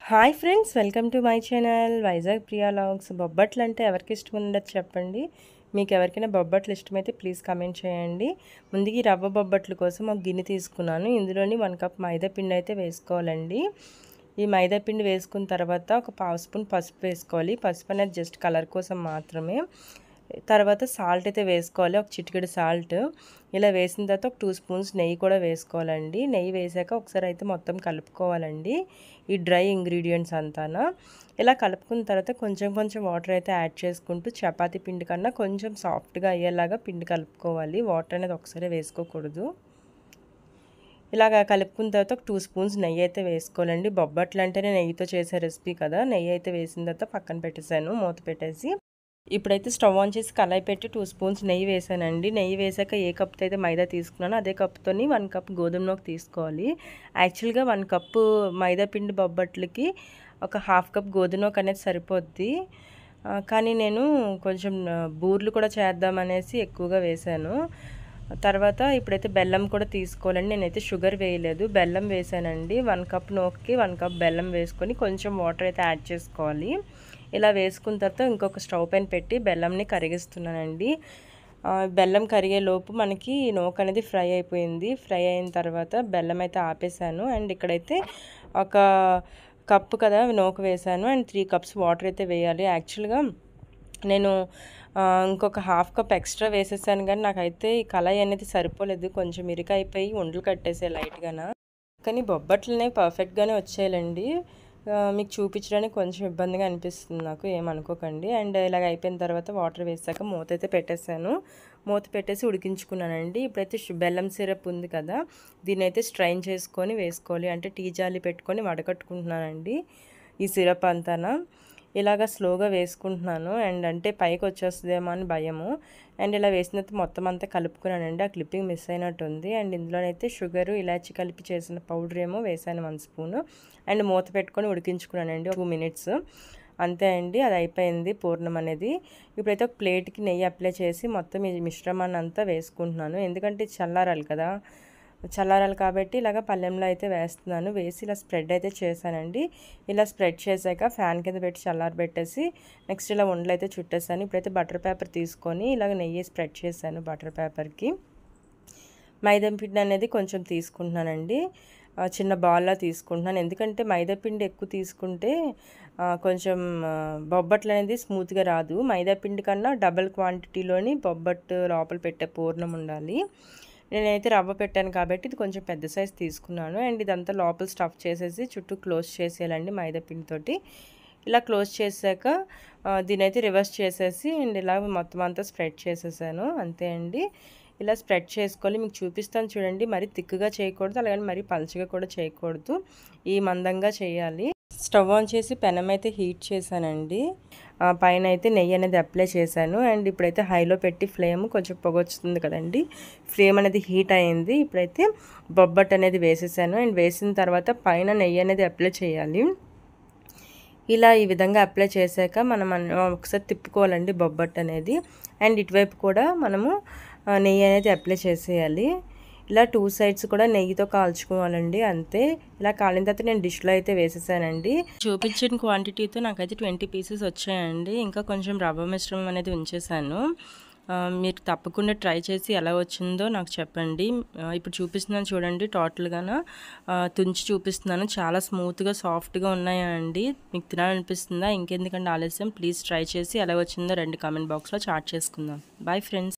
Hi friends, welcome to my channel Vizag Priya logs. బొబ్బట్లు అంటే ఎవరికి ఇష్టం ఉండదు చెప్పండి. మీకు ఎవరికైనా బొబ్బట్లు ఇష్టమైతే ప్లీజ్ కామెంట్ చేయండి. ముందుగా రవ్వ బొబ్బట్ల కోసం ఒక గిన్నె తీసుకున్నాను. ఇందులోని 1 కప్ మైదా పిండి అయితే వేసుకోవాలండి. ఈ మైదా పిండి వేసుకున్న తర్వాత ఒక పావు స్పూన్ పసుపు వేసుకోవాలి. పసుపు అనేది జస్ట్ కలర్ కోసం మాత్రమే. తర్వాత సాల్ట్ అయితే వేసుకోవాలి, ఒక చిటికెడు సాల్ట్. ఇలా వేసిన తర్వాత ఒక 2 స్పూన్స్ నెయ్యి కూడా వేసుకోవాలండి. నెయ్యి వేసాక ఒకసారి అయితే మొత్తం కలుపుకోవాలండి ఈ డ్రై ఇంగ్రీడియంట్స్ అంతానా. ఇలా కలుపుకున్న తర్వాత కొంచెం కొంచెం వాటర్ అయితే యాడ్ చేసుకుంటూ చపాతీ పిండి కన్నా కొంచెం సాఫ్ట్గా అయ్యేలాగా పిండి కలుపుకోవాలి. వాటర్ అనేది ఒకసారి వేసుకోకూడదు. ఇలాగ కలుపుకున్న తర్వాత ఒక 2 స్పూన్స్ నెయ్యి అయితే వేసుకోవాలండి. బొబ్బట్లు అంటేనే నెయ్యితో చేసే రెసిపీ కదా. నెయ్యి అయితే వేసిన తర్వాత పక్కన పెట్టేశాను మూత పెట్టేసి. ఇప్పుడైతే స్టవ్ ఆన్ చేసి కళాయి పెట్టి 2 స్పూన్స్ నెయ్యి వేసానండి. నెయ్యి వేసాక ఏ కప్తో అయితే మైదా తీసుకున్నానో అదే కప్తోని 1 కప్ గోధుమ నూక తీసుకోవాలి. యాక్చువల్గా 1 కప్పు మైదా పిండి బొబ్బట్లకి ఒక 1/2 కప్ గోధుమ నూక అనేది సరిపోద్ది. కానీ నేను కొంచెం బూర్లు కూడా చేద్దామనేసి ఎక్కువగా వేసాను. తర్వాత ఇప్పుడైతే బెల్లం కూడా తీసుకోవాలండి. నేనైతే షుగర్ వేయలేదు, బెల్లం వేసానండి. 1 కప్ నూకకి 1 కప్ బెల్లం వేసుకొని కొంచెం వాటర్ అయితే యాడ్ చేసుకోవాలి. ఇలా వేసుకున్న తర్వాత ఇంకొక స్టవ్ పైన పెట్టి బెల్లంని కరిగిస్తున్నానండి. బెల్లం కరిగేలోపు మనకి నూక అనేది ఫ్రై అయిపోయింది. ఫ్రై అయిన తర్వాత బెల్లం అయితే ఆపేసాను. అండ్ ఇక్కడైతే ఒక కప్పు కదా నూక వేసాను అండ్ 3 కప్స్ వాటర్ అయితే వేయాలి. యాక్చువల్గా నేను ఇంకొక 1/2 కప్ ఎక్స్ట్రా వేసేసాను, కానీ నాకైతే ఈ కళాయి అనేది సరిపోలేదు. కొంచెం ఇరుకైపోయి ఉండలు కట్టేసే లైట్గాన. కానీ బొబ్బట్లు అనేవి పర్ఫెక్ట్గానే వచ్చేయాలండి. మీకు చూపించడానికి కొంచెం ఇబ్బందిగా అనిపిస్తుంది నాకు, ఏమనుకోకండి. అండ్ ఇలాగ అయిపోయిన తర్వాత వాటర్ వేసాక మూత అయితే పెట్టేశాను. మూత పెట్టేసి ఉడికించుకున్నానండి. ఇప్పుడైతే బెల్లం సిరప్ ఉంది కదా, దీన్ని అయితే స్ట్రైన్ చేసుకొని వేసుకోవాలి. అంటే టీ జాలి పెట్టుకొని వడకట్టుకుంటున్నానండి ఈ సిరప్ అంతానా. ఇలాగ స్లోగా వేసుకుంటున్నాను. అండ్ అంటే పైకి వచ్చేస్తుందేమో అని భయము. అండ్ ఇలా వేసిన తర్వాత మొత్తం అంతా కలుపుకున్నానండి. ఆ క్లిప్పింగ్ మిస్ అయినట్టుంది. అండ్ ఇందులోనైతే షుగరు ఇలాచి కలిపి చేసిన పౌడర్ ఏమో వేసాను 1 స్పూను. అండ్ మూత పెట్టుకొని ఉడికించుకున్నానండి 2 మినిట్స్. అంతే అండి, అది అయిపోయింది పూర్ణం అనేది. ఇప్పుడైతే ఒక ప్లేట్కి నెయ్యి అప్లై చేసి మొత్తం ఈ మిశ్రమాన్ని అంతా వేసుకుంటున్నాను. ఎందుకంటే చల్లారాలి కదా, చల్లారాలి కాబట్టి ఇలాగ పళ్ళెంలో అయితే వేస్తున్నాను. వేసి ఇలా స్ప్రెడ్ అయితే చేశానండి. ఇలా స్ప్రెడ్ చేశాక ఫ్యాన్ కింద పెట్టి చల్లారబెట్టేసి నెక్స్ట్ ఇలా ఉండలు అయితే చుట్టేసాను. ఇప్పుడైతే బటర్ పేపర్ తీసుకొని ఇలాగ నెయ్యి స్ప్రెడ్ చేశాను బటర్ పేపర్కి. మైదా పిండి అనేది కొంచెం తీసుకుంటున్నానండి, చిన్న బాల్లా తీసుకుంటున్నాను. ఎందుకంటే మైదా పిండి ఎక్కువ తీసుకుంటే కొంచెం బొబ్బట్లు అనేది స్మూత్గా రాదు. మైదా పిండి కన్నా డబల్ క్వాంటిటీలోని బొబ్బట్టు లోపల పెట్టే పూర్ణం ఉండాలి. నేనైతే రవ్వ పెట్టాను కాబట్టి ఇది కొంచెం పెద్ద సైజ్ తీసుకున్నాను. అండ్ ఇదంతా లోపల స్టఫ్ చేసేసి చుట్టూ క్లోజ్ చేసేయాలండి మైదా పిండితోటి. ఇలా క్లోజ్ చేశాక దీని అయితే రివర్స్ చేసేసి అండ్ ఇలా మొత్తం అంతా స్ప్రెడ్ చేసేసాను. అంతే అండి, ఇలా స్ప్రెడ్ చేసుకోవాలి. మీకు చూపిస్తాను చూడండి. మరి థిక్గా చేయకూడదు, అలాగని మరి పలుచగా కూడా చేయకూడదు, ఈ మందంగా చేయాలి. స్టవ్ ఆన్ చేసి పెనం అయితే హీట్ చేశానండి. పైన అయితే నెయ్యి అనేది అప్లై చేశాను. అండ్ ఇప్పుడైతే హైలో పెట్టి ఫ్లేమ్ కొంచెం పొగ వస్తుంది కదండి, ఫ్లేమ్ అనేది హీట్ అయింది. ఇప్పుడైతే బొబ్బట్ అనేది వేసేసాను. అండ్ వేసిన తర్వాత పైన నెయ్యి అనేది అప్లై చేయాలి. ఇలా ఈ విధంగా అప్లై చేశాక మనం ఒకసారి తిప్పుకోవాలండి బొబ్బట్ అనేది. అండ్ ఇటువైపు కూడా మనము నెయ్యి అనేది అప్లై చేసేయాలి. ఇలా 2 సైడ్స్ కూడా నెయ్యితో కాల్చుకోవాలండి. అంతే, ఇలా కాలిన తర్వాత నేను డిష్లో అయితే వేసేసానండి. చూపించిన క్వాంటిటీతో నాకైతే 20 పీసెస్ వచ్చాయండి. ఇంకా కొంచెం రవ్వ మిశ్రమం అనేది ఉంచేసాను. మీరు తప్పకుండా ట్రై చేసి ఎలా వచ్చిందో నాకు చెప్పండి. ఇప్పుడు చూపిస్తున్నాను చూడండి, టోటల్గాన తుంచి చూపిస్తున్నాను. చాలా స్మూత్గా సాఫ్ట్గా ఉన్నాయండి. మీకు తినాలనిపిస్తుందా? ఇంకెందుకంటే ఆలస్యం, ప్లీజ్ ట్రై చేసి ఎలా వచ్చిందో రండి కామెంట్ బాక్స్లో చాట్ చేసుకుందాం. Bye friends.